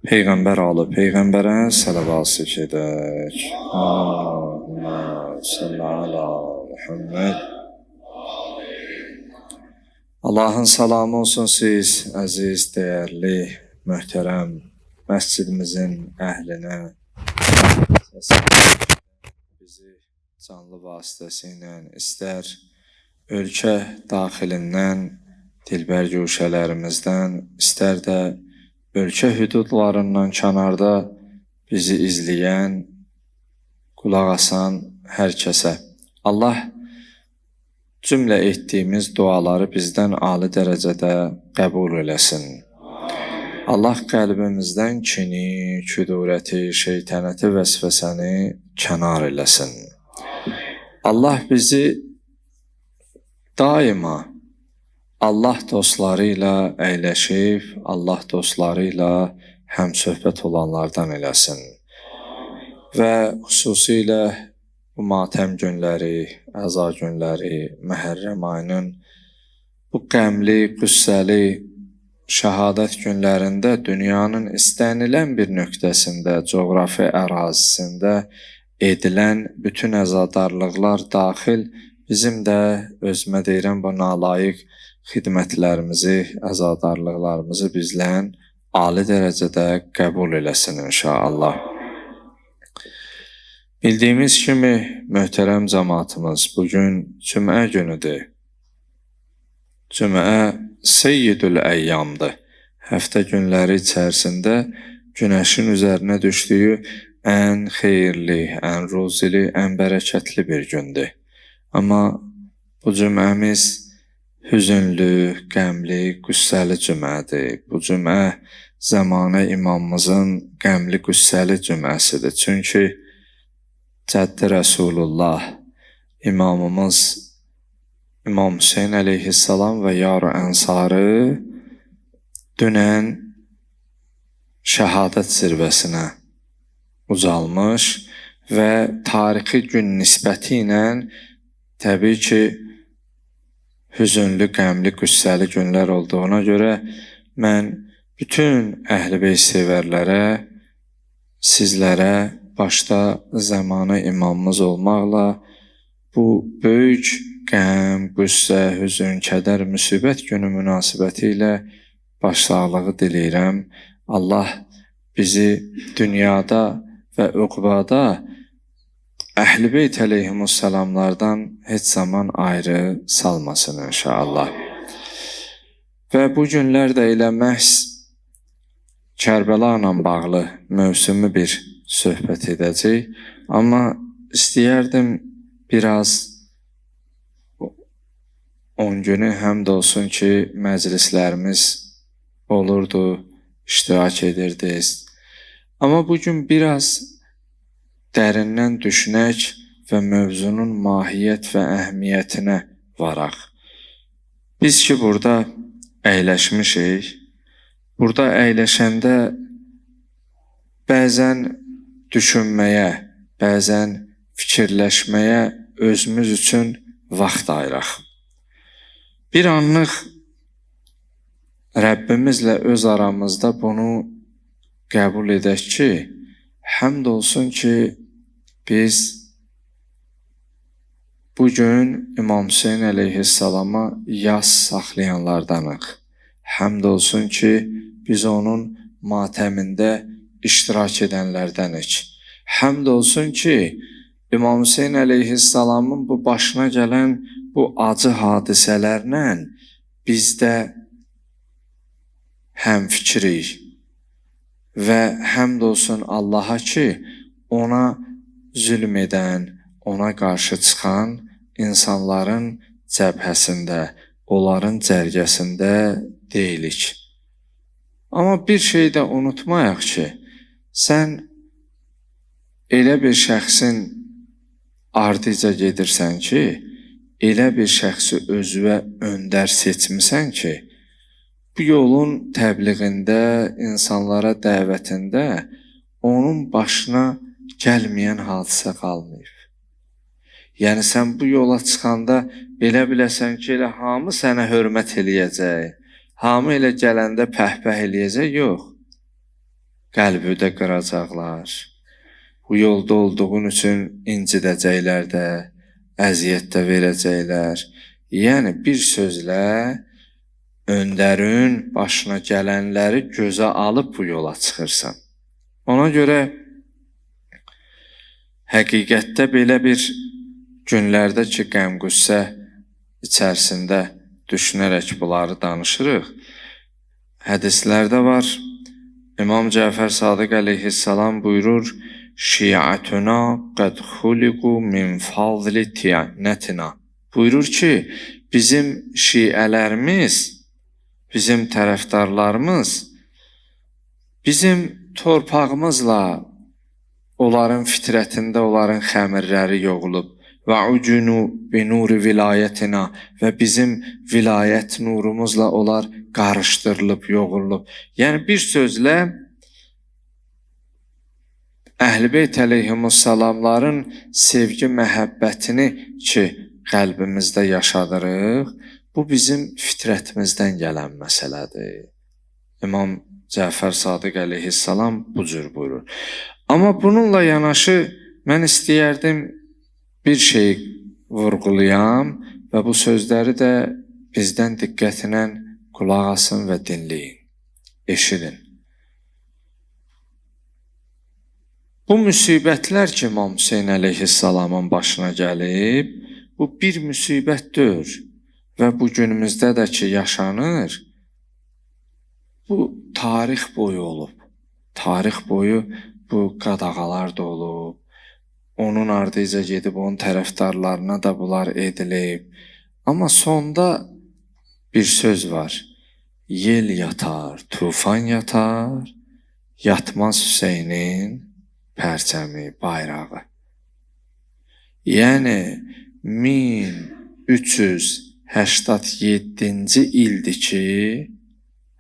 Peyğəmbər alı Peyğəmbərə səlavat edək. Allahümmə salli ala Muhammed. Allahın salamı olsun siz, əziz, dəyərli, möhtərəm məscidimizin əhlinə. Bizi canlı vasitəsilə istər ölkə daxilindən, dilbər güşələrimizdən, istər də ölkə hüdudlarından kənarda bizi izləyən, qulaq asan hər kəsə Allah cümlə etdiyimiz duaları bizdən ali dərəcədə qəbul eləsin. Allah qəlbimizdən kini, küdurəti, şeytanəti, vəsvəsəni kənar eləsin. Allah bizi daima Allah dostları ilə əyləşib, Allah dostları ilə həmsöhbət olanlardan eləsin. Və xüsusilə bu matəm günləri, əza günləri, Məhərrəm ayının bu qəmli, qüssəli şəhadət günlərində dünyanın istənilən bir nöqtəsində, coğrafi ərazisində edilən bütün əzadarlıqlar daxil bizim də özümə deyirəm bu nalayiq xidmətlərimizi, əzadarlıqlarımızı bizlən ali dərəcədə qəbul eləsin inşallah. Bildiyimiz kimi möhtərəm cəmaatımız bugün cümə günüdür. Cümə Seyyidül Əyyamdır. Həftə günləri içərisində günəşin üzərinə düşdüyü ən xeyirli, ən ruzili, ən bərəkətli bir gündür. Amma bu cüməmiz hüzünlü, qəmli, qüssəli cümədir. Bu cümə zamanə imamımızın qəmli, qüssəli cüməsidir. Çünki Cəddi Rəsulullah, imamımız İmam Hüseyin əleyhissalam və Yar-ı Ənsarı dünən şəhadət zirvəsinə ucalmış və tarixi gün nisbəti ilə təbii ki, hüzünlü, qəmli, qüssəli günlər olduğuna görə mən bütün Əhl-i-Beyt sevərlərə, sizlərə, başda zamanı imamımız olmaqla bu böyük qəm, qüssə, hüzün, kədər, müsibət günü münasibəti ilə başsağlığı diləyirəm. Allah bizi dünyada və uqbada Əhl-i-Beyt əleyhimussalamlardan heç zaman ayrı salmasın inşallah. Və bu günlər də elə məhz Kərbəla ilə bağlı mövsümü bir söhbət edəcək. Amma istəyərdim biraz 10 günü həmd olsun ki, məclislərimiz olurdu, iştirak edirdiniz. Amma bugün biraz dərindən düşünək və mövzunun mahiyyət və əhəmiyyətinə varaq. Biz ki, burada əyləşmişik, burada əyləşəndə bəzən düşünməyə, bəzən fikirləşməyə özümüz üçün vaxt ayıraq. Bir anlıq Rəbbimizlə öz aramızda bunu qəbul edək ki, həmd olsun ki, biz bugün İmam Hüseyin əleyhissalama yas saxlayanlardanıq. Həmd olsun ki, biz onun matəmində iştirak edənlərdənik. Həmd olsun ki, İmam Hüseyin əleyhissalamın bu başına gələn bu acı hadisələrlə biz də həmfikirik və həmd olsun Allaha ki, ona zülm edən, ona qarşı çıxan insanların cəbhəsində, onların cərgəsində deyilik. Amma bir şey də unutmayaq ki, sən elə bir şəxsin ardıca gedirsən ki, elə bir şəxsi özüvə öndər seçmisən ki, bu yolun təbliğində, insanlara dəvətində onun başına gəlməyən hadisə qalmayıb. Yəni sən bu yola çıxanda elə biləsən ki, elə hamı sənə hörmət eləyəcək, hamı elə gələndə pəhpəh eləyəcək, yox. qəlbi də qıracaqlar. Bu yolda olduğun üçün incidəcəklər də, əziyyət də verəcəklər. Yəni bir sözlə öndərin başına gələnləri gözə alıb bu yola çıxırsan. Ona görə həqiqətdə belə bir günlərdə ki, qəm-qüssə içərisində düşünərək bunları danışırıq. Hədislərdə var, İmam Cəfər Sadiq əleyhissalam buyurur, Şiətuna qəd xuliqu min fazli tiyətinə. Buyurur ki, bizim şiələrimiz, bizim tərəfdarlarımız, bizim torpağımızla onların fitrətində onların xəmirləri yoğulub və ucunu bi nuri vilayətinə və bizim vilayət nurumuzla onlar qarışdırılıb, yoğurulub. Yəni bir sözlə Əhl-i-Beyt əleyhimussalamların sevgi məhəbbətini ki qəlbimizdə yaşadırıq, bu bizim fitrətimizdən gələn məsələdir. İmam Cəfər Sadiq əleyhissalam bu cür buyurur. Amma bununla yanaşı mən istəyərdim bir şey vurğulayam və bu sözləri də bizdən diqqətlə qulaq asın və dinləyin, eşidin. Bu müsibətlər ki, İmam Hüseyin əleyhissalamın başına gəlib, bu bir müsibət deyil və bu günümüzdə də ki yaşanır, bu tarix boyu olub. Tarix boyu bu qadağalar da olub. Onun ardınca gedib onun tərəfdarlarına da bunlar edilib. Amma sonda bir söz var. Yel yatar, tufan yatar, yatmaz Hüseynin pərçəmi, bayrağı. Yəni 1387-ci ildir ki,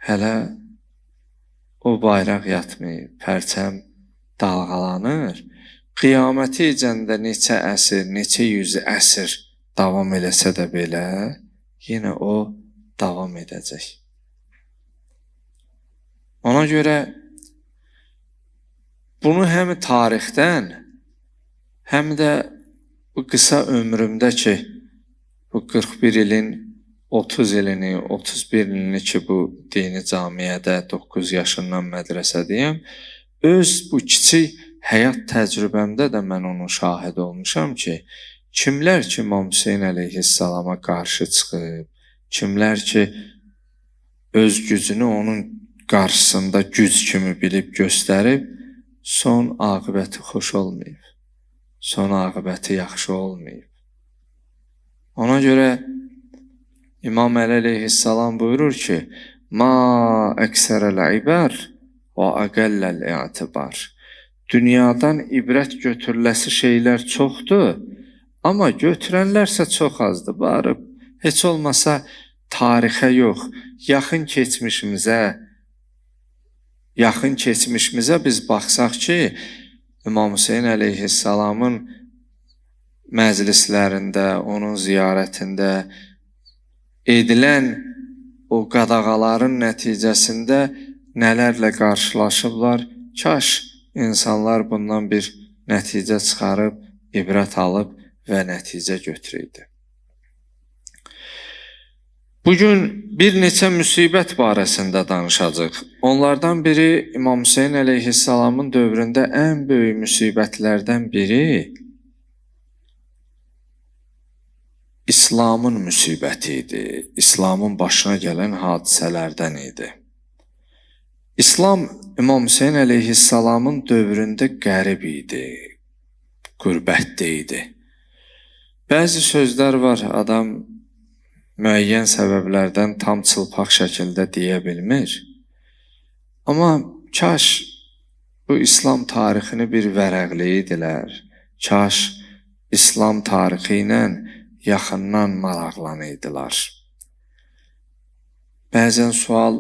hələ o bayraq yatmır, pərçəm dalğalanır. Qiyaməti icəndə neçə əsr, neçə yüz əsr davam eləsə də belə, yenə o davam edəcək. Ona görə bunu həm tarixdən, həm də bu qısa ömrümdə ki, bu 41 ilin 30 ilini, 31 ilini ki, bu dini camiyədə 9 yaşından mədrəsədəyəm, öz bu kiçik həyat təcrübəmdə də mən onun şahid olmuşam ki, kimlər ki, İmam Hüseyin əleyhissalama qarşı çıxıb, kimlər ki, öz gücünü onun qarşısında güc kimi bilib göstərib, son aqibəti xoş olmayıb, son aqibəti yaxşı olmayıb. Ona görə İmam Əli əleyhissalam buyurur ki, ma əksərəl ibər və əqəlləl i'tibar. Dünyadan ibrət götürüləsi şeylər çoxdur, amma götürənlərsə çox azdır. Barıb, heç olmasa tarixə yox, yaxın keçmişimizə biz baxsaq ki, İmam Hüseyin əleyhissalamın məclislərində, onun ziyarətində edilən o qadağaların nəticəsində nələrlə qarşılaşıblar, kaş insanlar bundan bir nəticə çıxarıb, ibrət alıb və nəticə götürüydü. Bugün bir neçə müsibət barəsində danışacaq. Onlardan biri İmam Hüseyin əleyhissalamın dövründə ən böyük müsibətlərdən biri İslamın müsibəti idi. İslamın başına gələn hadisələrdən idi. İslam İmam Hüseyin əleyhissalamın dövründə qərib idi, qürbətdə idi. Bəzi sözlər var, adam müəyyən səbəblərdən tam çılpaq şəkildə deyə bilmir. Amma kaş bu İslam tarixini bir vərəqləyirdilər, kaş İslam tarixi ilə yaxından maraqlanıydılar. Bəzən sual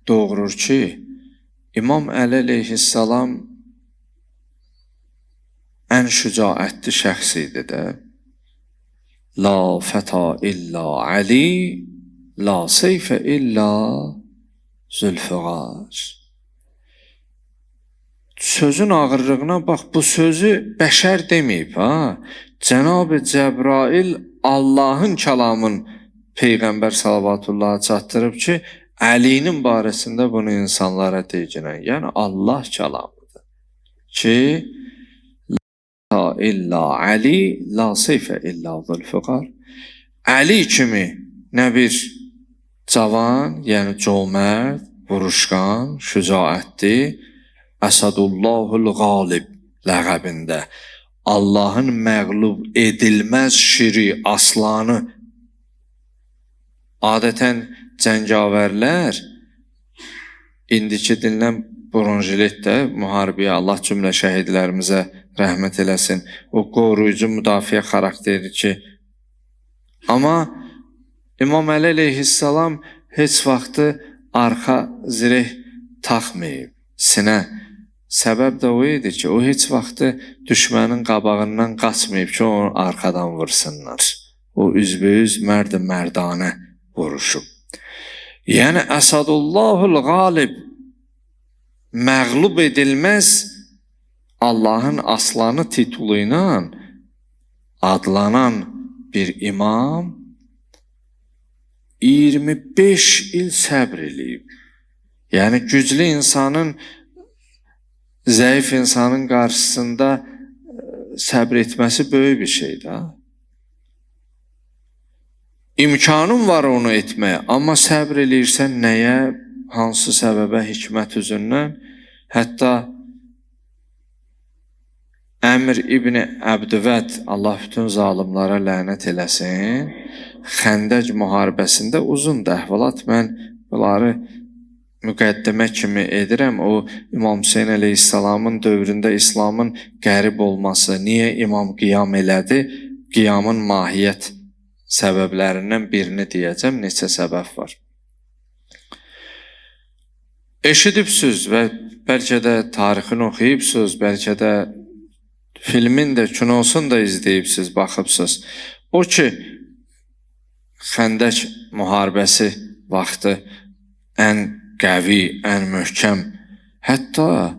doğurur ki, İmam Əli əleyhissalam ən şücaətli şəxs idi də. La fəta illa Ali, la seyfə illa Zülfüqar. sözün ağırlığına bax, bu sözü bəşər deməyib, ha. Cənab-ı Cəbrail Allahın kəlamın Peyğəmbər sallallahu çatdırıb ki, Əlinin barəsində bunu insanlara deyəcəklər. Yəni Allah kəlamıdır. Ki la illa Ali, la seyfə illa zülfüqar. Əli kimi nə bir cavan, yəni cömərd, vuruşqan, şücaətli, Əsədullahul Qalib ləqəbində Allahın məğlub edilməz şiri, aslanı. Adətən cəngavərlər indiki dinlən bronjiletdə müharibəyə Allah cümlə şəhidlərimizə rəhmət eləsin. O qoruyucu müdafiə xarakteri ki. Amma İmam Əli əleyhissalam heç vaxtı arxa zireh taxmayıb, sinə. Səbəb də o idi ki, o heç vaxtı düşmənin qabağından qaçmayıb ki, onu arxadan vursunlar. O üzbəyüz mərd-i mərdanə vuruşub. Yəni Əsədullahul Qalib, məğlub edilməz Allahın aslanı titulu ilə adlanan bir imam 25 il səbr eləyib. Yəni güclü insanın, zəif insanın qarşısında səbr etməsi böyük bir şeydir. İmkanın var onu etməyə, amma səbr eləyirsən nəyə, hansı səbəbə, hikmət üzündən? Hətta Əmr İbn Əbdüvəd, Allah bütün zalimlara lənət eləsin, Xəndəc müharibəsində uzundur əhvalat. Mən bunları müqəddimə kimi edirəm. O İmam Hüseyin əleyhissalamın dövründə İslamın qərib olması, niyə imam qiyam elədi? Qiyamın mahiyyət səbəblərindən birini deyəcəm, neçə səbəb var. Eşidibsiniz və bəlkə də tarixini oxuyubsiniz, bəlkə də filmin də, kinosunu da izləyibsiniz, baxıbsınız. O ki, Xəndək müharibəsi vaxtı ən qəvi, ən möhkəm, hətta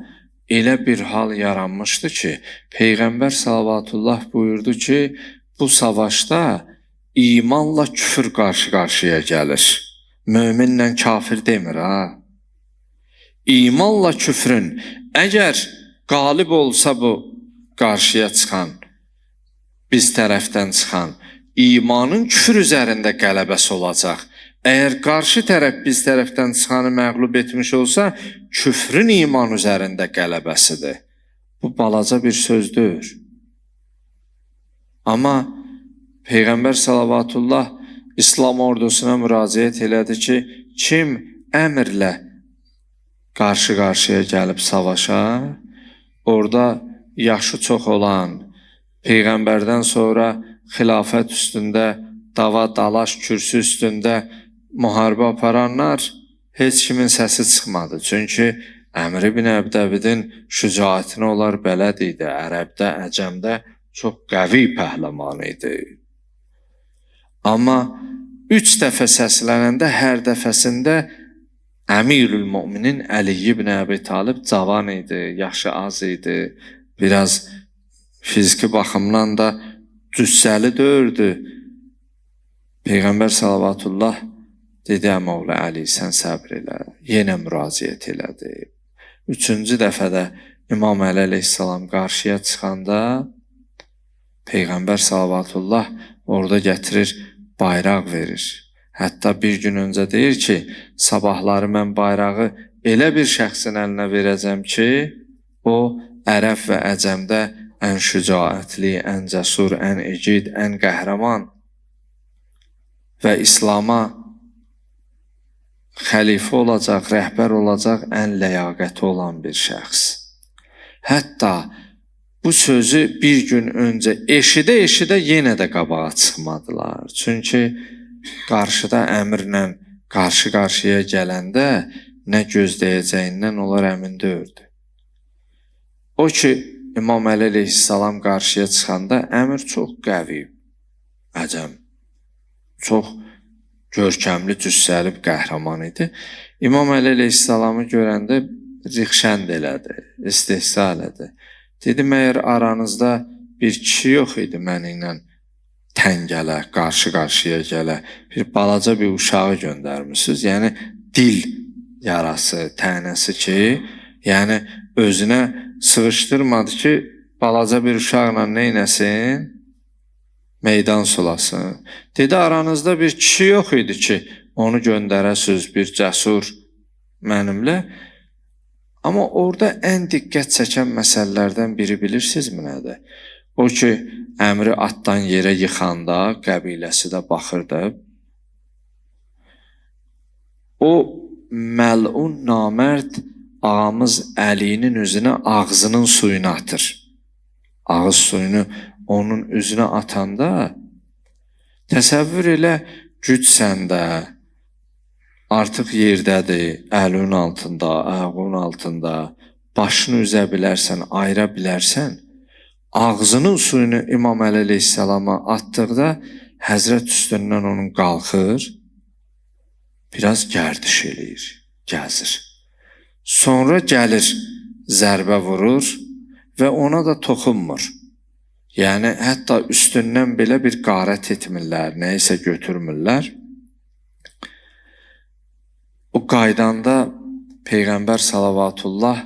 elə bir hal yaranmışdı ki, Peyğəmbər sallallahu buyurdu ki, bu savaşda imanla küfür qarşı-qarşıya gəlir. Möminlə kafir demir, ha. İmanla küfrün, əgər qalib olsa bu qarşıya çıxan, biz tərəfdən çıxan, imanın küfür üzərində qələbəsi olacaq. Əgər qarşı tərəf biz tərəfdən çıxanı məğlub etmiş olsa, küfrün iman üzərində qələbəsidir. Bu balaca bir sözdür. Amma Peyğəmbər salavatullah İslam ordusuna müraciət elədi ki, kim əmrlə qarşı-qarşıya gəlib savaşa, orada yaşı çox olan, Peyğəmbərdən sonra xilafət üstündə, dava dalaş kürsü üstündə müharibə aparanlar heç kimin səsi çıxmadı. Çünki Əmr ibn Əbdəvidin şücaətini onlar bələd idi. Ərəbdə, Əcəmdə çox qəvi pəhləman idi. Amma 3 dəfə səslənəndə hər dəfəsində Əmirül Müminin Əli ibn Əbi Talib cavan idi, yaşı az idi. Biraz fiziki baxımdan da cüssəli dördü. Peyğəmbər salavatullah dedi, əmoğlu Əli, sən səbr elə. Yenə müraciət elədi. 3-cü dəfədə İmam Əli əleyhissalam qarşıya çıxanda Peyğəmbər salavatullah orada gətirir, bayraq verir. Hətta bir gün öncə deyir ki, sabahları mən bayrağı elə bir şəxsin əlinə verəcəm ki, o Ərəb və Əcəmdə ən şücaətli, ən cəsur, ən ecid, ən qəhrəman və İslama xəlifə olacaq, rəhbər olacaq ən ləyaqəti olan bir şəxs. Hətta bu sözü bir gün öncə eşidə-eşidə yenə də qabağa çıxmadılar. Çünki qarşıda əmrlə qarşı-qarşıya gələndə nə gözləyəcəyindən onlar əmin deyildi. O ki, İmam Əli əleyhissalam qarşıya çıxanda əmr çox qəvi, Əcəm, çox görkəmli, cüssəli, qəhrəman idi. İmam Əli əleyhissalamı görəndə rixşənd elədi, istehza elədi. Dedi, məyər aranızda bir kişi yox idi mənimlə tən gələ, qarşı-qarşıya gələ, bir balaca bir uşağı göndərmişsiniz. Yəni, dil yarası, tənəsi ki, yəni özünə sığışdırmadı ki, balaca bir uşaqla neynəsin? Meydan sulasın. Dedi, aranızda bir kişi yox idi ki, onu göndərəsiz, bir cəsur mənimlə. Amma orada ən diqqət çəkən məsələlərdən biri bilirsinizmi nədir? O ki, əmri atdan yerə yıxanda qəbiləsi də baxırdı. O məlun namərd ağamız Əlinin üzünə ağzının suyunu atır. Ağız suyunu onun üzünə atanda təsəvvür elə güc səndə, artıq yerdədir, əlinin altında, ayağının altında, başını üzə bilərsən, ayıra bilərsən. Ağzının suyunu İmam Əli əleyhissalama atdıqda Həzrət üstündən onun qalxır, biraz gərdiş eləyir, gəzir. Sonra gəlir, zərbə vurur və ona da toxunmur. Yəni, hətta üstündən belə bir qarət etmirlər, nəyisə götürmürlər. O qaydanda Peyğəmbər salavatullah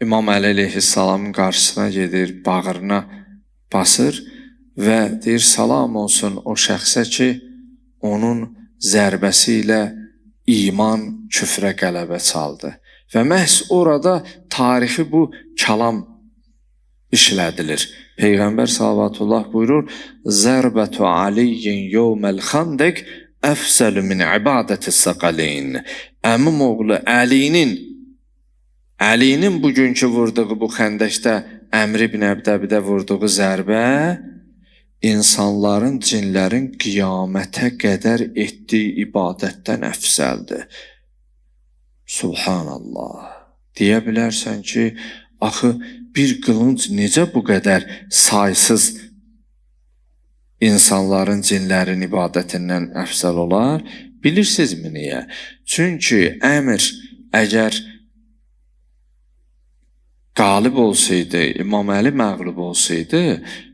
İmam Əli əleyhissalamın qarşısına gedir, bağrına basır və deyir, salam olsun o şəxsə ki, onun zərbəsi ilə iman küfrə qələbə çaldı. Və məhz orada tarixi bu kəlam işlədilir. Peyğəmbər salavatullah buyurur, Zərbətu aliyyin yevməl xandək əfsəlü min ibadəti səqaleyn. Əmim oğlu Əlinin bugünkü vurduğu bu xəndəkdə Əmr ibn Əbdəbidə vurduğu zərbə insanların, cinlərin qiyamətə qədər etdiyi ibadətdən əfsəldir. Subhanallah. Deyə bilərsən ki, axı bir qılınc necə bu qədər saysız insanların, cinlərin ibadətindən əfsəl olar? Bilirsinizmi niyə? Çünki əmr əgər qalib olsaydı, İmam Əli məğlub olsaydı,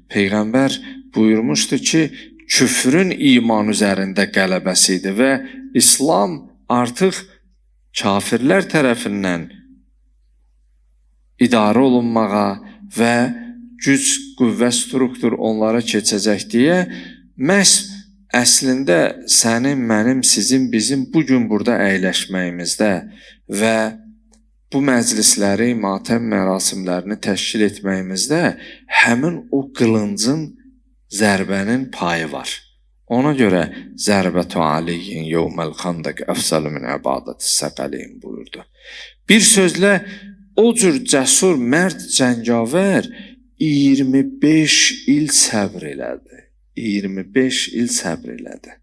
Peyğəmbər buyurmuşdu ki, küfrün iman üzərində qələbəsi idi və İslam artıq kafirlər tərəfindən idarə olunmağa və güc, qüvvə, struktur onlara keçəcək deyə məhz əslində sənin, mənim, sizin, bizim bugün burada əyləşməyimizdə və bu məclisləri, matəm mərasimlərini təşkil etməyimizdə həmin o qılıncın, zərbənin payı var. Ona görə Zərbətu aliyyin yevməl xandək əfsəlü min ibadəti səqələyn buyurdu. Bir sözlə, o cür cəsur, mərd, cəngavər 25 il səbr elədi. 25 il səbr elədi.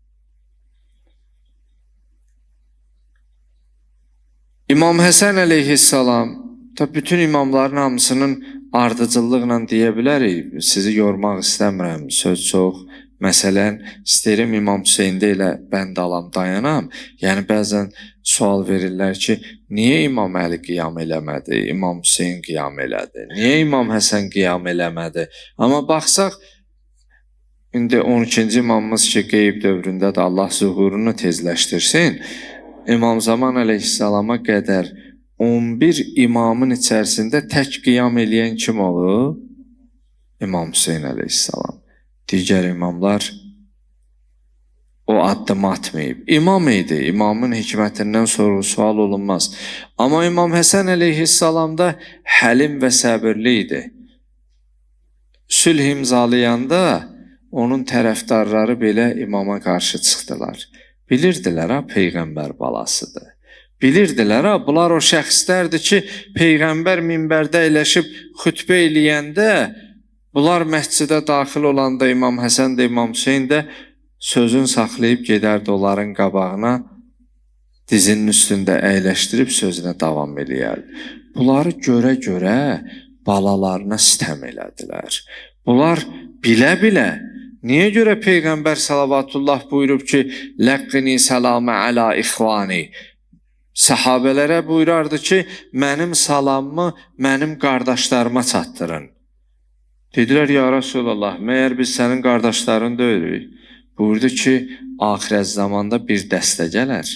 İmam Həsən əleyhissalam, bütün imamların hamısının ardıcıllıqla deyə bilərik, sizi yormaq istəmirəm, söz çox. Məsələn, istəyirəm İmam Hüseyndə elə bənd alam, dayanam. Yəni, bəzən sual verirlər ki, niyə İmam Əli qiyam eləmədi, İmam Hüseyn qiyam elədi, niyə İmam Həsən qiyam eləmədi? Amma baxsaq, indi 12-ci imamımız ki, qeyb dövründə də Allah zuhurunu tezləşdirsin, İmam Zaman əleyhissalama qədər 11 imamın içərisində tək qiyam eləyən kim olur? İmam Hüseyn əleyhissalam. Digər imamlar o addım atmayıb. İmam idi, imamın hikmətindən sorğu-sual olunmaz. Amma İmam Həsən əleyhissalamda həlim və səbirli idi. Sülh imzalayanda onun tərəfdarları belə imama qarşı çıxdılar. Bilirdilər, Peyğəmbər balasıdır. Bilirdilər, bunlar o şəxslərdir ki, Peyğəmbər minbərdə əyləşib xütbə eləyəndə, bunlar məscidə daxil olanda İmam Həsən də, İmam Hüseyn də sözün saxlayıb gedərdi onların qabağına, dizinin üstündə əyləşdirib sözünə davam eləyərdi. Bunları görə-görə balalarına sitəm elədilər. Bunlar bilə-bilə, niyə görə Peyğəmbər salavatullah buyurub ki, Ləqqini səlamə əla ixvani, Səhabələrə buyurardı ki, mənim salamımı mənim qardaşlarıma çatdırın. Dedilər, ya Rasulallah, məyər biz sənin qardaşların deyilik? Buyurdu ki, axirət zamanda bir dəstə gələr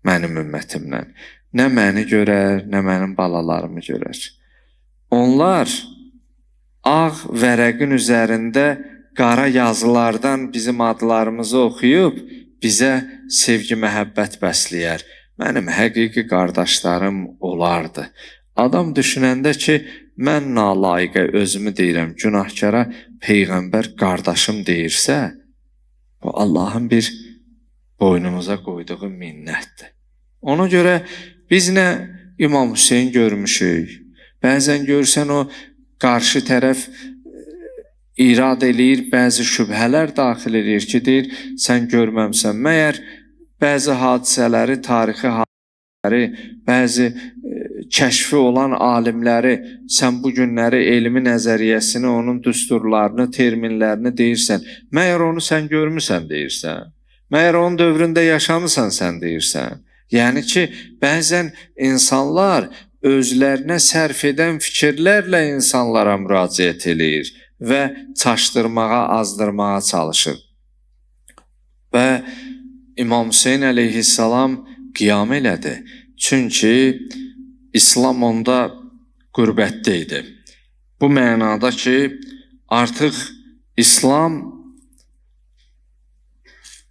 mənim ümmətimdən. Nə məni görər, nə mənim balalarımı görər. Onlar ağ vərəqin üzərində qara yazılardan bizim adlarımızı oxuyub bizə sevgi, məhəbbət bəsləyər. Mənim həqiqi qardaşlarım olardı. Adam düşünəndə ki, mən nalayiqə özümü deyirəm, günahkara Peyğəmbər qardaşım deyirsə, bu Allahın bir boynumuza qoyduğu minnətdir. Ona görə biz nə İmam Hüseyin görmüşük, bəzən görsən o qarşı tərəf irad eləyir, bəzi şübhələr daxil edir ki, deyir, sən görməmsən. Məyər bəzi hadisələri, tarixi hadisələri, bəzi kəşfi olan alimləri, sən bu günləri elmi nəzəriyyəsini, onun düsturlarını, terminlərini deyirsən, məyər onu sən görmüsən deyirsən, məyər onun dövründə yaşamısan sən deyirsən. Yəni ki, bəzən insanlar özlərinə sərf edən fikirlərlə insanlara müraciət edir və çaşdırmağa, azdırmağa çalışır. Və İmam Hüseyin əleyhissalam qiyam elədi. Çünki İslam onda qürbətdə idi. Bu mənada ki, artıq İslam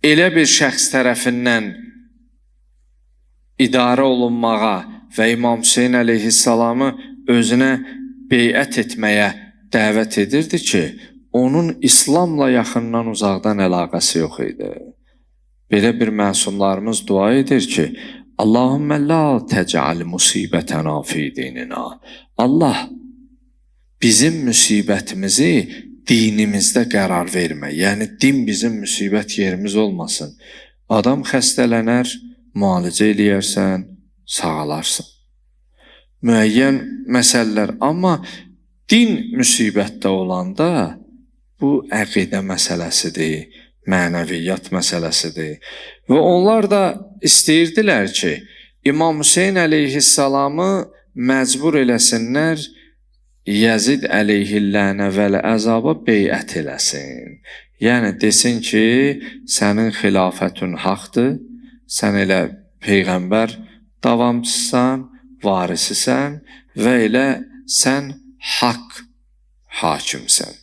elə bir şəxs tərəfindən idarə olunmağa və İmam Hüseyin əleyhissalamı özünə beyət etməyə dəvət edirdi ki, onun İslamla yaxından uzaqdan əlaqəsi yox idi. Belə bir məsumlarımız dua edir ki, Allahümmə la təcəl musibətənə fi dinina. Allah, bizim müsibətimizi dinimizdə qərar vermə. Yəni, din bizim müsibət yerimiz olmasın. Adam xəstələnər, müalicə eləyərsən, sağalarsın. Müəyyən məsələlər. Amma din müsibətdə olanda bu əqidə məsələsidir, mənəviyyat məsələsidir. Və onlar da istəyirdilər ki, İmam Hüseyin əleyhissalamı məcbur eləsinlər, Yəzid əleyhillənə vəl əzaba beyət eləsin. Yəni, desin ki, sənin xilafətün haqdır, sən elə Peyğəmbər davamçısan, varisisən və elə sən haqq hakimsən.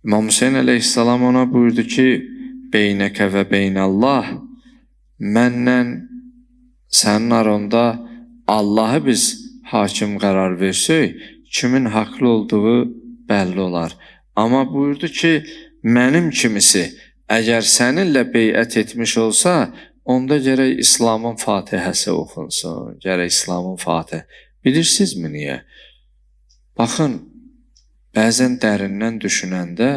İmam Hüseyin əleyhissalam ona buyurdu ki, beynəkə və beynəllah, mənlə sənin aranda Allahı biz hakim qərar versək, kimin haqlı olduğu bəlli olar. Amma buyurdu ki, mənim kimisi əgər səninlə beyət etmiş olsa, onda gərək İslamın Fatihəsi oxunsun, gərək İslamın Fatihə. Bilirsinizmi niyə? Baxın, bəzən dərindən düşünəndə,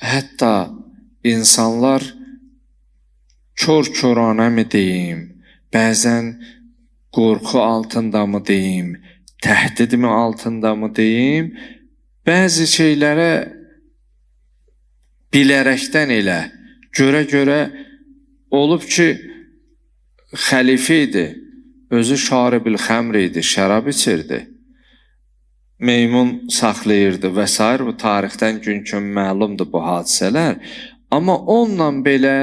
hətta insanlar kör-körənə mi deyim, bəzən qorxu altında mı deyim, təhdid mi altında mı deyim, bəzi şeylərə bilərəkdən elə, görə olub ki, xəlifə idi, özü şaribil xəmr idi, şərab içirdi, meymun saxlayırdı və s. Bu tarixdən gün məlumdur bu hadisələr. Amma onunla belə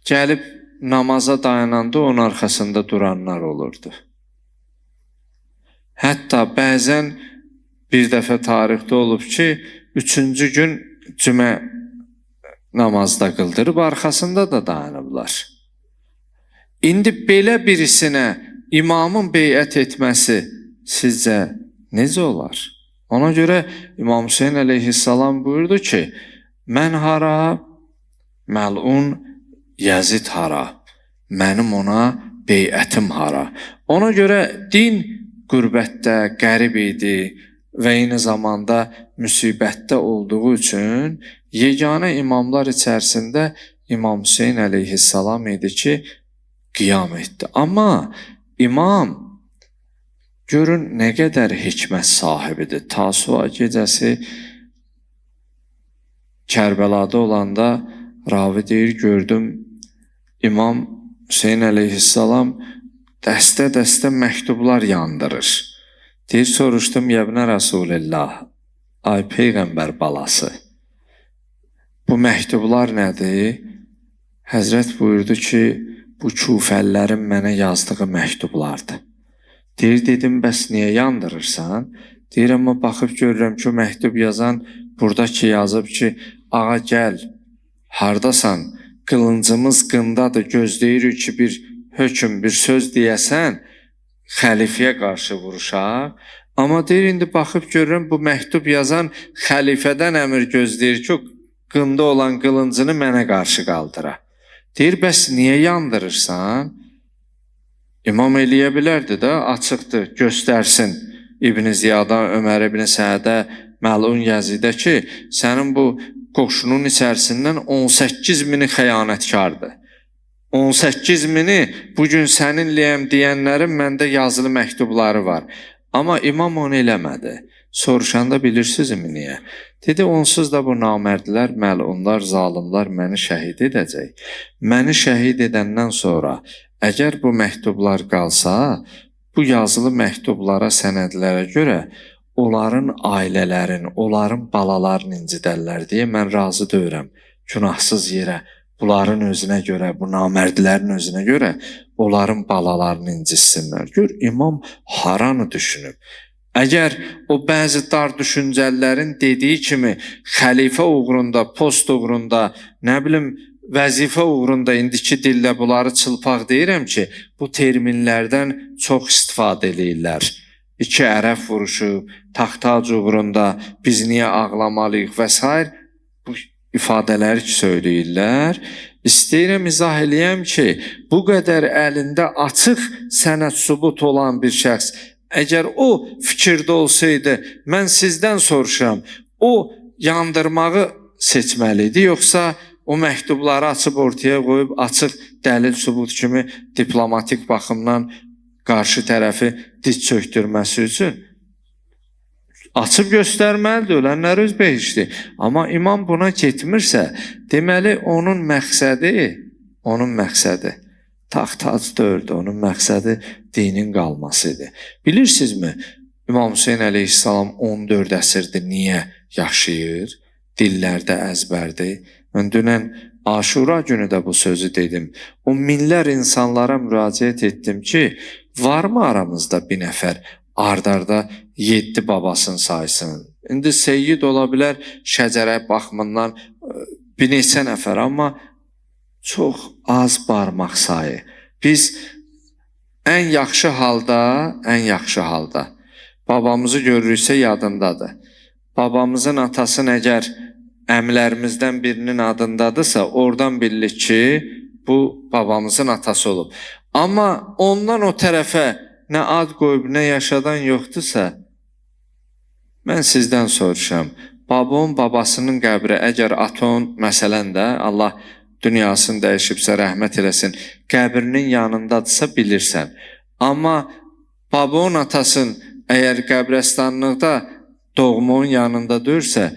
gəlib namaza dayananda onun arxasında duranlar olurdu. Hətta bəzən bir dəfə tarixdə olub ki, 3-cü gün cümə namazda qıldırıb, arxasında da dayanıblar. İndi belə birisinə imamın beyət etməsi sizcə necə olar? Ona görə İmam Hüseyin əleyhissalam buyurdu ki, mən hara, məlun Yəzid hara, mənim ona beyətim hara. Ona görə din qürbətdə, qərib idi və eyni zamanda müsibətdə olduğu üçün yeganə imamlar içərisində İmam Hüseyin əleyhissalam idi ki, qiyam etdi. Amma imam görün nə qədər hikmət sahibidir. Tasua gecəsi Kərbəlada olanda ravi deyir, gördüm İmam Hüseyin əleyhissalam dəstə-dəstə məktublar yandırır. Deyir, soruşdum, Yəbnə Rasulillah, ay Peyğəmbər balası, bu məktublar nədir? Həzrət buyurdu ki, bu küfəllərin mənə yazdığı məktublardır. Deyir, dedim, bəs niyə yandırırsan? Deyir, amma baxıb görürəm ki, o məktub yazan buradakı yazıb ki, ağa gəl, hardasan, qılıncımız qındadır, gözləyirik ki, bir hökm, bir söz deyəsən, xəlifəyə qarşı vuruşaq. Amma deyir, indi baxıb görürəm, bu məktub yazan xəlifədən əmr gözləyir ki, o qında olan qılıncını mənə qarşı qaldıra. Deyir, bəs niyə yandırırsan? İmam eləyə bilərdi də, açıqdır, göstərsin İbn Ziyada, Ömər İbn Səədə, Məlun Yəzidə ki, sənin bu qoşunun içərisindən 18 mini xəyanətkardır. 18 mini bugün səninləyəm deyənlərin məndə yazılı məktubları var. Amma imam onu eləmədi. Soruşanda bilirsinizmi niyə? Dedi, onsuz da bu namərdlər, məlunlar, zalimlar məni şəhid edəcək. Məni şəhid edəndən sonra əgər bu məktublar qalsa, bu yazılı məktublara, sənədlərə görə onların ailələrin, onların balalarını incidərlər deyə mən razı deyirəm. Günahsız yerə, bunların özünə görə, bu namərdlərin özünə görə onların balalarını incitsinlər. Gör, imam haranı düşünüb. Əgər o bəzi dar düşüncəlilərin dediyi kimi xəlifə uğrunda, post uğrunda, nə bilim, vəzifə uğrunda indiki dillə bunları çılpaq deyirəm ki, bu terminlərdən çox istifadə edirlər. İki ərəf vuruşub, taxtac uğrunda biz niyə ağlamalıyıq və s. bu ifadələri söyləyirlər. İstəyirəm izah eləyəm ki, bu qədər əlində açıq sənəd sübut olan bir şəxs, əgər o fikirdə olsaydı, mən sizdən soruşuram, o yandırmağı seçməlidir, yoxsa o məktubları açıb ortaya qoyub, açıq dəlil sübut kimi diplomatik baxımdan qarşı tərəfi diz çöktürməsi üçün açıb göstərməlidir, ölənlər öz behişdir. Amma imam buna getmirsə, deməli onun məqsədi taxt-tac deyildi, onun məqsədi dinin qalmasıydı. Bilirsinizmi, İmam Hüseyin əleyhissalam 14 əsrdir niyə yaşayır? Dillərdə əzbərdir. Mən dünən Aşura günü də bu sözü dedim. O minlər insanlara müraciət etdim ki, varmı aramızda bir nəfər ard-arda 7 babasını saysın? İndi seyyid ola bilər şəcərə baxımından bir neçə nəfər, amma çox az barmaq sayı. Biz ən yaxşı halda babamızı görürüksə yadındadır. Babamızın atasını əgər əmlərimizdən birinin adındadırsa, oradan bilirik ki, bu babamızın atası olub. Amma ondan o tərəfə nə ad qoyub, nə yaşadan yoxdursa, mən sizdən soruşam, babamın babasının qəbri, əgər aton, məsələn də, Allah dünyasını dəyişibsə, rəhmət eləsin, qəbrinin yanındadırsa bilirsən. Amma babamın atasının əgər qəbrəstanlıqda doğumun yanında dörsə,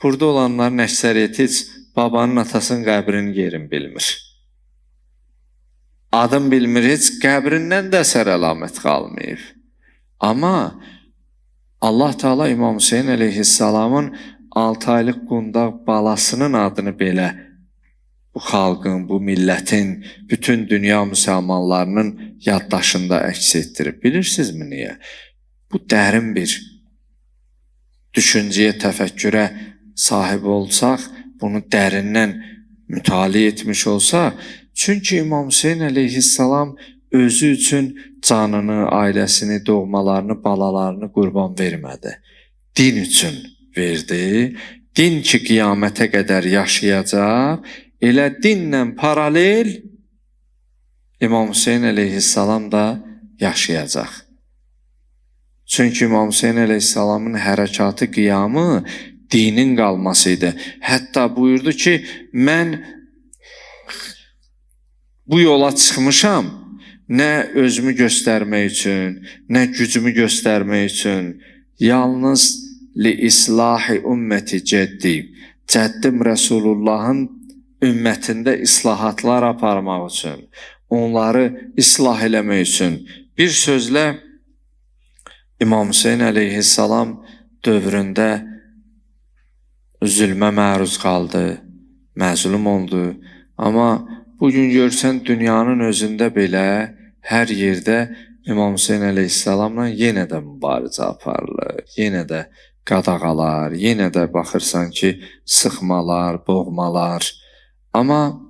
burada olanların əksəriyyəti heç babanın atasının qəbrinin yerini bilmir. Adım bilmir, heç qəbrindən də əsər əlamət qalmayıb. Amma Allah Teala İmam Hüseyin əleyhissalamın 6 aylıq qundaq balasının adını belə bu xalqın, bu millətin, bütün dünya müsəlmanlarının yaddaşında əks etdirib. Bilirsinizmi niyə? Bu dərin bir düşüncəyə, təfəkkürə sahib olsaq, bunu dərindən mütaliə etmiş olsaq, çünki İmam Hüseyin əleyhissalam özü üçün canını, ailəsini, doğmalarını, balalarını qurban vermədi. Din üçün verdi. Din ki, qiyamətə qədər yaşayacaq. Elə dinlə paralel İmam Hüseyin əleyhissalam da yaşayacaq. Çünki İmam Hüseyin əleyhissalamın hərəkatı, qiyamı dinin qalmasıydı. Hətta buyurdu ki, mən bu yola çıxmışam, nə özümü göstərmək üçün, nə gücümü göstərmək üçün, yalnız li islahi ümməti cəddi, cəddim Rəsulullahın ümmətində islahatlar aparmaq üçün, onları islah eləmək üçün. Bir sözlə, İmam Hüseyin əleyhissalam dövründə zülmə məruz qaldı, məzlum oldu. Amma bugün görsən dünyanın özündə belə hər yerdə İmam Hüseyin əleyhissalamla yenə də mübarizə aparılır, yenə də qadağalar, yenə də baxırsan ki, sıxmalar, boğmalar. Amma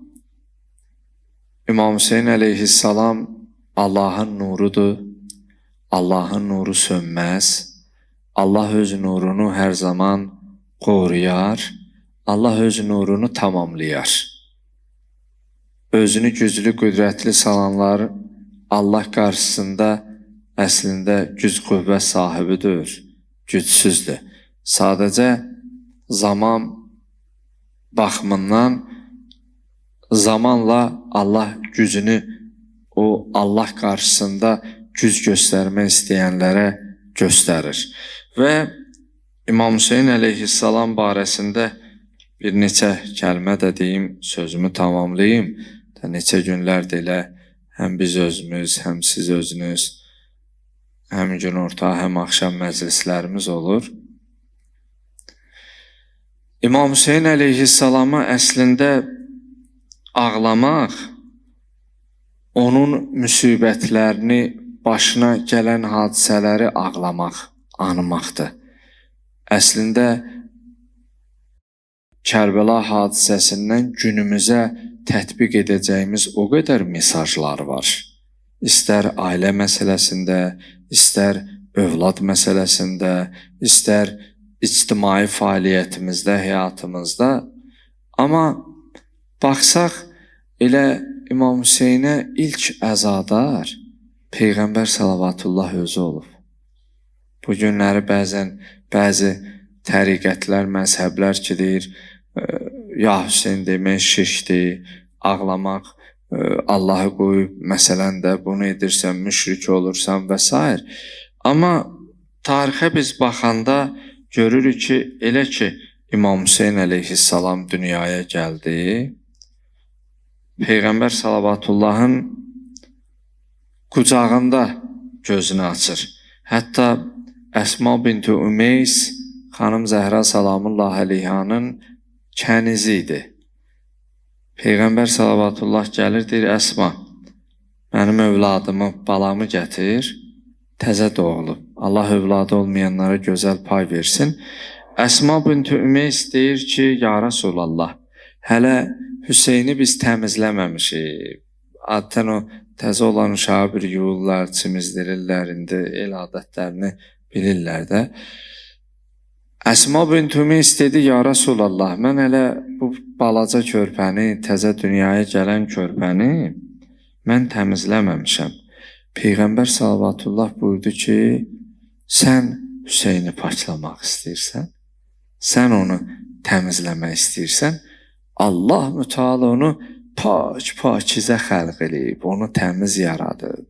İmam Hüseyin əleyhissalam Allahın nurudur, Allahın nuru sönməz, Allah öz nurunu hər zaman qoruyar, Allah öz nurunu tamamlayar. Özünü güclü, qüdrətli salanlar Allah qarşısında əslində güc qüvvət sahibidir, gücsüzdür. Sadəcə zaman baxımından zamanla Allah gücünü o Allah qarşısında güc göstərmək istəyənlərə göstərir. Və İmam Hüseyin əleyhissalam barəsində bir neçə kəlmə də deyim, sözümü tamamlayayım. Neçə günlərdir elə həm biz özümüz, həm siz özünüz, həm gün orta, həm axşam məclislərimiz olur. İmam Hüseyin əleyhissalama əslində ağlamaq, onun müsibətlərini, başına gələn hadisələri ağlamaq, anmaqdır. Əslində Kərbəla hadisəsindən günümüzə tətbiq edəcəyimiz o qədər mesajlar var. İstər ailə məsələsində, istər övlad məsələsində, istər ictimai fəaliyyətimizdə, həyatımızda. Amma baxsaq, elə İmam Hüseynə ilk əzadar Peyğəmbər salavatullah özü olub. Bu günləri bəzi təriqətlər, məzhəblər ki, deyir, ya Hüseyn demək şirkdir, ağlamaq, Allahı qoyub, məsələn də bunu edirsən, müşrik olursan və s. Amma tarixə biz baxanda görürük ki, elə ki, İmam Hüseyin əleyhissalam dünyaya gəldi, Peyğəmbər salavatullahın qucağında gözünü açır. Hətta Əsma binti Ümeys xanım Zəhra salamullah əleyhanın kənizi idi. Peyğəmbər salavatullah gəlir, deyir, Əsma, mənim övladımı, balamı gətir, təzə doğulub. Allah övladı olmayanlara gözəl pay versin. Əsma binti Ümeys deyir ki, ya Rasulallah, hələ Hüseyni biz təmizləməmişik. Adətən o təzə olan uşağı bir yuyurlar, çimizdirirlər, indi el adətlərini bilirlər də. Əsma binti Ümeys dedi, ya Rasulallah, mən elə bu balaca körpəni, təzə dünyaya gələn körpəni mən təmizləməmişəm. Peyğəmbər salavatullah buyurdu ki, sən Hüseyni paklamaq istəyirsən, sən onu təmizləmək istəyirsən, Allah müteala onu pakizə xəlq eləyib, onu təmiz yaradıb.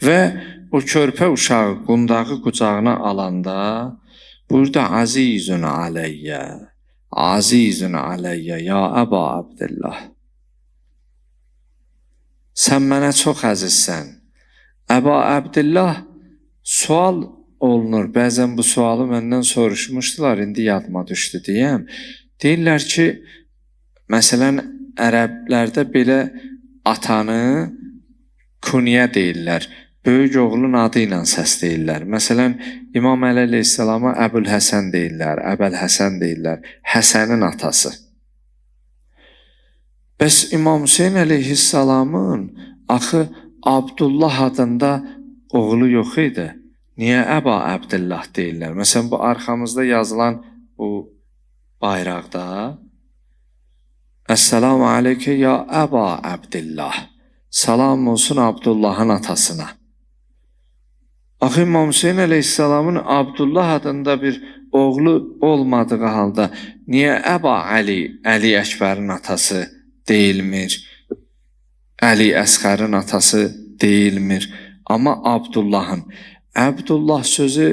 Və o körpə uşağı qundağı qucağına alanda burada azizun aleyyə, ya Əba Abdillah. Sən mənə çox əzizsən. Əba Abdillah sual olunur. Bəzən bu sualı məndən soruşmuşdular, indi yadıma düşdü deyəm. Deyirlər ki, məsələn, ərəblərdə belə atanı kuniyə deyirlər. Böyük oğlun adı ilə səsləyirlər. Məsələn, İmam Əli əleyhissalama Əbül Həsən deyirlər, Əbəl Həsən deyirlər, Həsənin atası. Bəs İmam Hüseyin əleyhissalamın axı Abdullah adında oğlu yox idi. Niyə Əba Abdillah deyirlər? Məsələn, bu arxamızda yazılan bu bayraqda Əssalamu aleykə ya Əba Abdillah. Salam olsun Abdullahın atasına. Axı İmam Hüseyin əleyhissalamın Abdullah adında bir oğlu olmadığı halda niyə Əba Əli Əkbərin atası deyilmir, Əli Əsxərin atası deyilmir, amma Abdullahın. Əbdullah sözü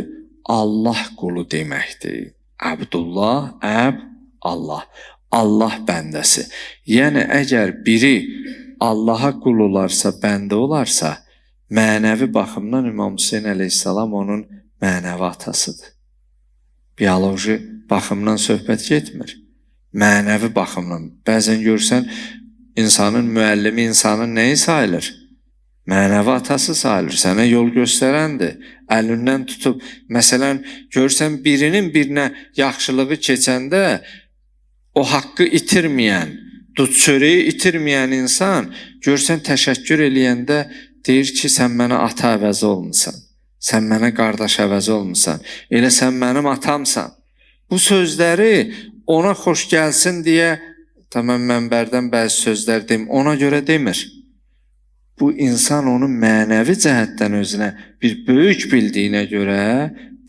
Allah qulu deməkdir. Əbdullah, Allah. Allah bəndəsi. Yəni, əgər biri Allaha qul olarsa, bəndə olarsa, mənəvi baxımdan İmam Hüseyin əleyhissalam onun mənəvi atasıdır. Bioloji baxımdan söhbət getmir. Mənəvi baxımdan. Bəzən görsən, insanın müəllimi insanın nəyi sayılır? Mənəvi atası sayılır. Sənə yol göstərəndir. Əlindən tutub, məsələn, görsən birinin birinə yaxşılığı keçəndə o haqqı itirməyən, dud-çörəyi itirməyən insan görsən təşəkkür eləyəndə deyir ki, sən mənə ata əvəzi olmusan. Sən mənə qardaş əvəzi olmusan. Elə sən mənim atamsan. Bu sözləri ona xoş gəlsin deyə, tamam mənbərdən bəzi sözlər deyim, ona görə demir. Bu insan onu mənəvi cəhətdən özünə bir böyük bildiyinə görə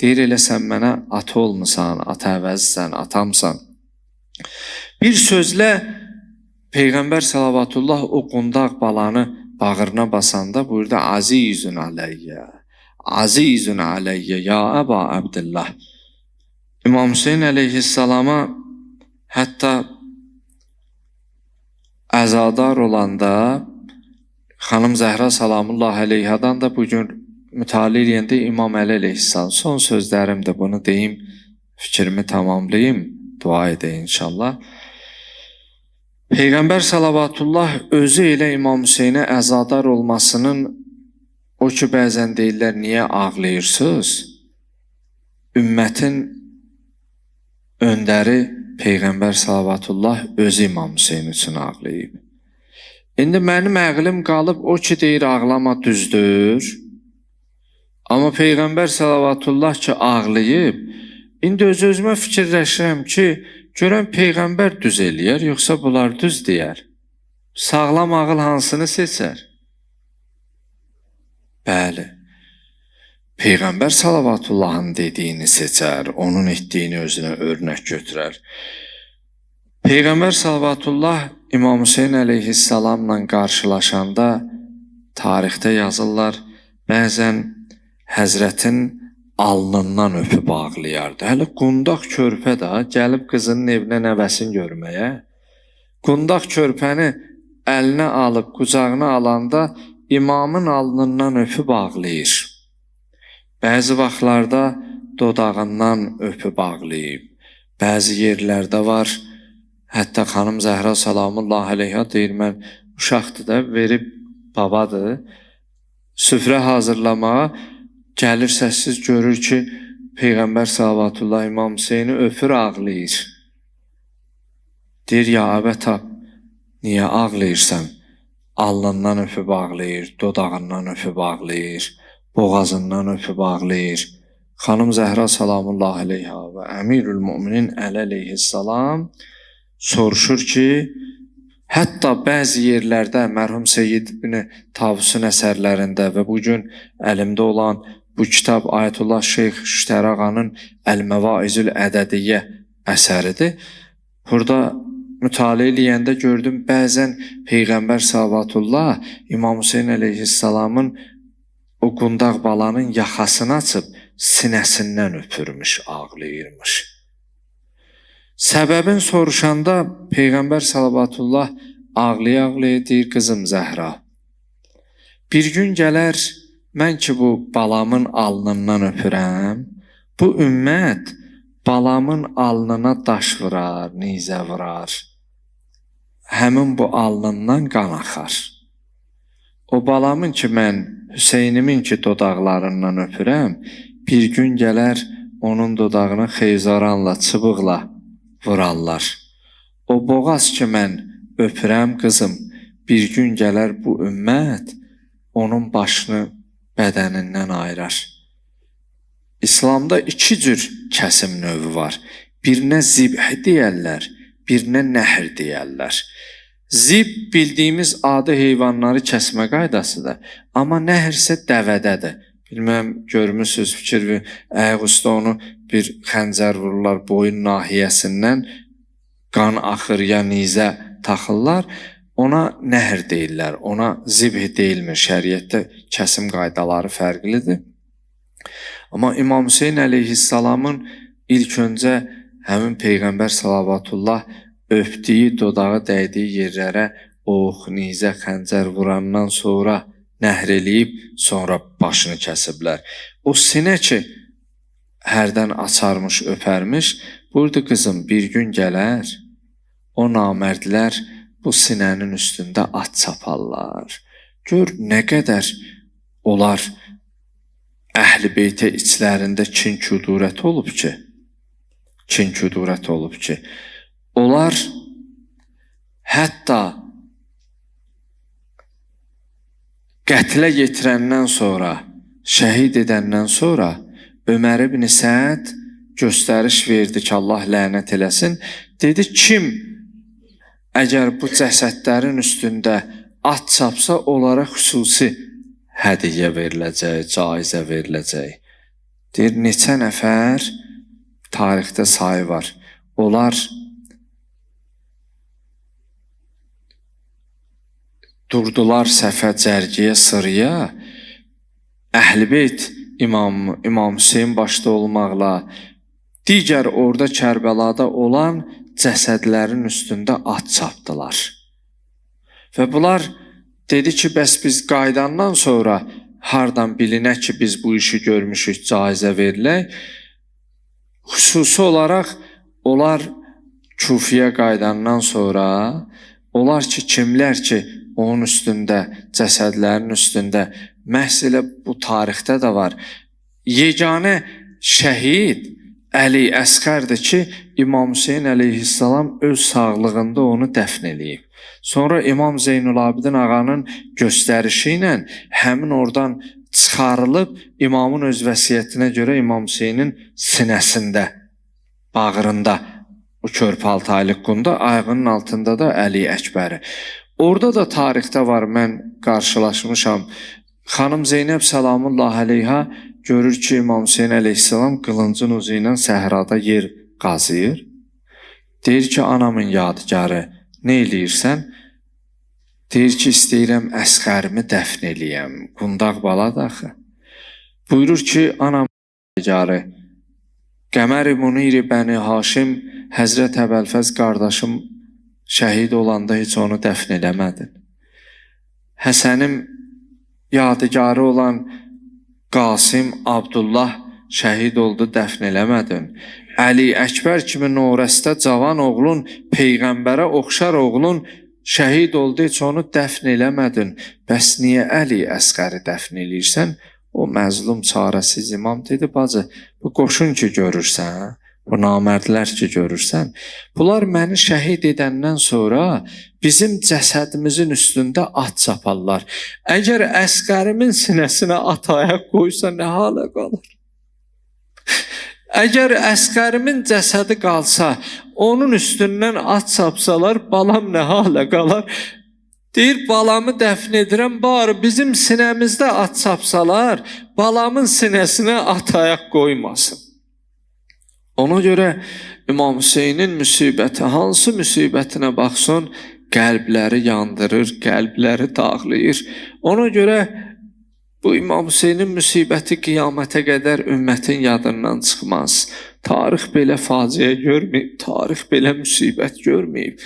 deyir, elə sən mənə ata olmusan, ata əvəzisən, atamsan. Bir sözlə Peyğəmbər salavatullah o qundaq balanı bağrına basanda buyurdu, Azizun aleyyə, Azizun aleyyə, ya Əba Abdillah. İmam Hüseyin əleyhissalama hətta əzadar olanda xanım Zəhra salamullah əleyhadan da bugün mütali eləyəndə İmam Əli əleyhissalam son sözlərimdir, bunu deyim, fikrimi tamamlayayım, dua edək inşallah. Peyğəmbər salavatullah özü elə İmam Hüseynə əzadar olmasının, o ki bəzən deyirlər, niyə ağlayırsınız? Ümmətin öndəri Peyğəmbər salavatullah özü İmam Hüseyin üçün ağlayıb. İndi mənim əqlim qalıb, o ki deyir, ağlama düzdür. Amma Peyğəmbər salavatullah ki ağlayıb, indi öz-özümə fikirləşirəm ki, görən Peyğəmbər düz eləyər, yoxsa bunlar düz deyər. Sağlam ağıl hansını seçər? Bəli. Peyğəmbər salavatullahın dediyini seçər, onun etdiyini özünə örnək götürər. Peyğəmbər salavatullah İmam Hüseyin əleyhissalamla qarşılaşanda tarixdə yazırlar, bəzən Həzrətin alnından öpüb ağlayardı. Hələ qundaq körpə də gəlib qızının evinə nəvəsini görməyə. Qundaq körpəni əlinə alıb, qucağına alanda imamın alnından öpüb ağlayır. Bəzi vaxtlarda dodağından öpüb ağlayıb. Bəzi yerlərdə var, hətta xanım Zəhra salamullah əleyhə deyir, mən uşaqdır da, verib babadır, süfrə hazırlamağa gəlir, səssiz görür ki, Peyğəmbər salavatullah İmam Hüseyni öpür, ağlayır. Deyir, ya əbətab, niyə ağlayırsan? Alnından öpüb ağlayır, dodağından öpüb ağlayır, boğazından öpüb ağlayır. Xanım Zəhra salamullah əleyhə və Əmirül Müminin Əli əleyhissalam soruşur ki, hətta bəzi yerlərdə mərhum Seyyid ibn Tavusun əsərlərində və bugün əlimdə olan bu kitab Ayətullah Şeyx Şütər ağanın Əl-Məvaizül Ədədiyyə əsəridir. Burada mütaliə eləyəndə gördüm, bəzən Peyğəmbər salavatullah İmam Hüseyin əleyhissalamın o qundaq balanın yaxasını açıb sinəsindən öpürmüş, ağlayırmış. Səbəbin soruşanda Peyğəmbər salavatullah ağlaya-ağlaya deyir, qızım Zəhra, bir gün gələr, mən ki bu balamın alnından öpürəm, bu ümmət balamın alnına daş vurar, nizə vurar. Həmin bu alnından qan axar. O balamın ki mən Hüseynimin ki dodaqlarından öpürəm, bir gün gələr onun dodağına xeyzaranla, çubuqla vurarlar. O boğaz ki mən öpürəm qızım, bir gün gələr bu ümmət onun başını bədənindən ayırar. İslamda iki cür kəsim növü var. Birinə zibh deyərlər, birinə nəhr deyərlər. Zib bildiyimiz adi heyvanları kəsmə qaydasıdır, amma nəhr isə dəvədədir. Bilməm, görmüsünüz, fikir verin, ayaq üstə onu bir xəncər vururlar boyun nahiyəsindən, qan axır ya nizə taxırlar, ona nəhr deyirlər, ona zibh deyilmir, şəriətdə kəsim qaydaları fərqlidir. Amma İmam Hüseyin əleyhissalamın ilk öncə həmin Peyğəmbər salavatullah öpdüyü, dodağı dəydiyi yerlərə ox, nizə, xəncər vurandan sonra nəhr eləyib, sonra başını kəsiblər. O sinə ki, hərdən açarmış, öpərmiş, burada qızım bir gün gələr, o namərdlər bu sinənin üstündə at çaparlar. Gör nə qədər onlar Əhl-i Beytə içlərində kin-kudurət olub ki, onlar hətta qətlə yetirəndən sonra, şəhid edəndən sonra Ömər ibn Səd göstəriş verdi ki, Allah lənət eləsin. Dedi, kim əgər bu cəsədlərin üstündə at çapsa, onlara xüsusi hədiyyə veriləcək, caizə veriləcək. Deyir, neçə nəfər tarixdə sayı var. Onlar durdular səfə, cərgiyə, sırıya. Əhl-i Beyt İmam Hüseyin başda olmaqla digər orada Kərbəlada olan cəsədlərin üstündə at çapdılar. Və bunlar dedi ki, bəs biz qaydandan sonra hardan bilinək ki, biz bu işi görmüşük, caizə verilək. Xüsusi olaraq onlar Kufiyə qaydandan sonra, onlar ki, kimlər ki, onun üstündə, cəsədlərin üstündə, məhz elə bu tarixdə də var. Yeganə şəhid Əli Əsqərdir ki, İmam Hüseyin əleyhissalam öz sağlığında onu dəfn eləyib. Sonra İmam Zeynulabidin ağanın göstərişi ilə həmin oradan çıxarılıb, İmamın öz vəsiyyətinə görə İmam Hüseynin sinəsində, bağrında, o körpaltı aylıq qunda, ayağının altında da Əli Əkbəri. Orada da tarixdə var, mən qarşılaşmışam. Xanım Zeynəb Səlamullah əleyhə görür ki, İmam Hüseyin əleyhissalam qılıncın ucu ilə səhrada yer qazıyır. Deyir ki, anamın yadigarı, nə eləyirsən? Deyir ki, istəyirəm Əsqərimi dəfn eləyəm. Qundaq baladır axı. Buyurur ki, anamın yadigarı, Qəmər-i Munir-i Bəni Haşim, Həzrət Əbəlfəz qardaşım şəhid olanda heç onu dəfn eləmədin. Həsənim yadigarı olan Qasim, Abdullah şəhid oldu, dəfn eləmədin. Əli Əkbər kimi Norəstə cavan oğlun, Peyğəmbərə oxşar oğlun şəhid oldu, heç onu dəfn eləmədin. Bəs niyə Əli Əsqəri dəfn eləyirsən? O məzlum çarəsiz imam dedi, bacı, bu qoşun ki görürsən, bu namərdlər ki görürsən, bunlar məni şəhid edəndən sonra bizim cəsədimizin üstündə at çaparlar. Əgər Əsqərimin sinəsinə at ayaq qoysa nə halə qalır? Əgər Əsqərimin cəsədi qalsa, onun üstündən at çapsalar, balam nə halə qalar? Deyir, balamı dəfn edirəm, bari bizim sinəmizdə at çapsalar, balamın sinəsinə at ayaq qoymasın. Ona görə İmam Hüseynin müsibəti, hansı müsibətinə baxsın, qəlbləri yandırır, qəlbləri dağlayır. Ona görə bu İmam Hüseynin müsibəti qiyamətə qədər ümmətin yadından çıxmaz. Tarix belə faciə görməyib, tarix belə müsibət görməyib.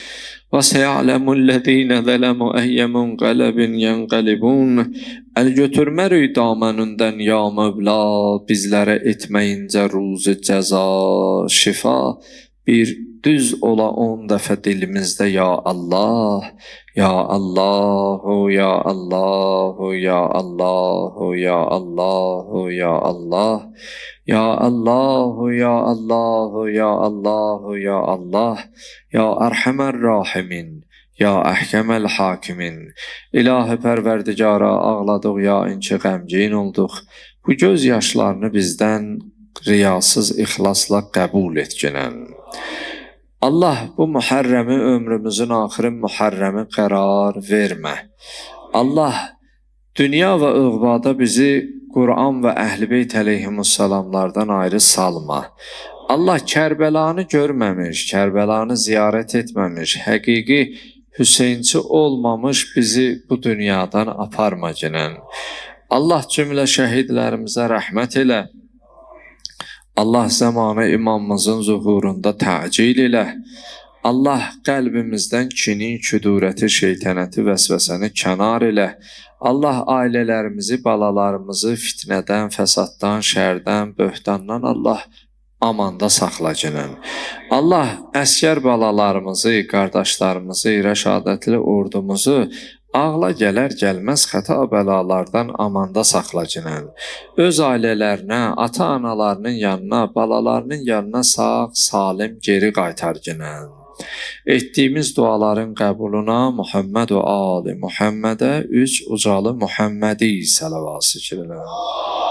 وَسَيَعْلَمُ الَّذ۪ينَ ظَلَمُوا اَيَّ مُنْقَلَبٍ يَنْقَلِبُونَ El götürmə rüydamənündən ya Mövla, bizlərə etməyincə ruzu cəza, şifa, bir düz ola 10 dəfə dilimizdə ya Allah, ya Allahu, ya Allahu, ya Allahu, ya Allahu, ya Allah, ya Allahu, ya Allahu, ya Allahu, ya Allah, ya Erhamer Rahimin, ya Əhkəməl Hakimin. İlahi Pərverdigara, ağladıq ya inki qəmgin olduq. Bu göz yaşlarını bizdən riyasız ixlasla qəbul etginən. Allah bu Muharrəmi ömrümüzün axırı Muharrəmi qərar vermə. Allah dünya və ığvada bizi Qur'an və Əhl-i Beyt əleyhimussalamlardan ayrı salma. Allah Kərbəlanı görməmiş, Kərbəlanı ziyarət etməmiş, həqiqi Hüseynçi olmamış bizi bu dünyadan aparma ginən. Allah cümlə şəhidlərimizə rəhmət elə. Allah zamanı imamımızın zuhurunda təcil elə. Allah qəlbimizdən kini, küdurəti, şeytanəti, vəsvəsəni kənar elə. Allah ailələrimizi, balalarımızı fitnədən, fəsaddan, şərdən, böhtandan Allah amanda saxlacının. Allah əskər balalarımızı, qardaşlarımızı, rəşadətli ordumuzu ağla gələr gəlməz xəta bəlalardan amanda saxlacının. Öz ailələrinə, ata-analarının yanına, balalarının yanına sağ, salim geri qaytarcının. Etdiyimiz duaların qəbuluna Muhammed və Ali Muhammedə üç ucalı Muhammedi səlavası kirirlər.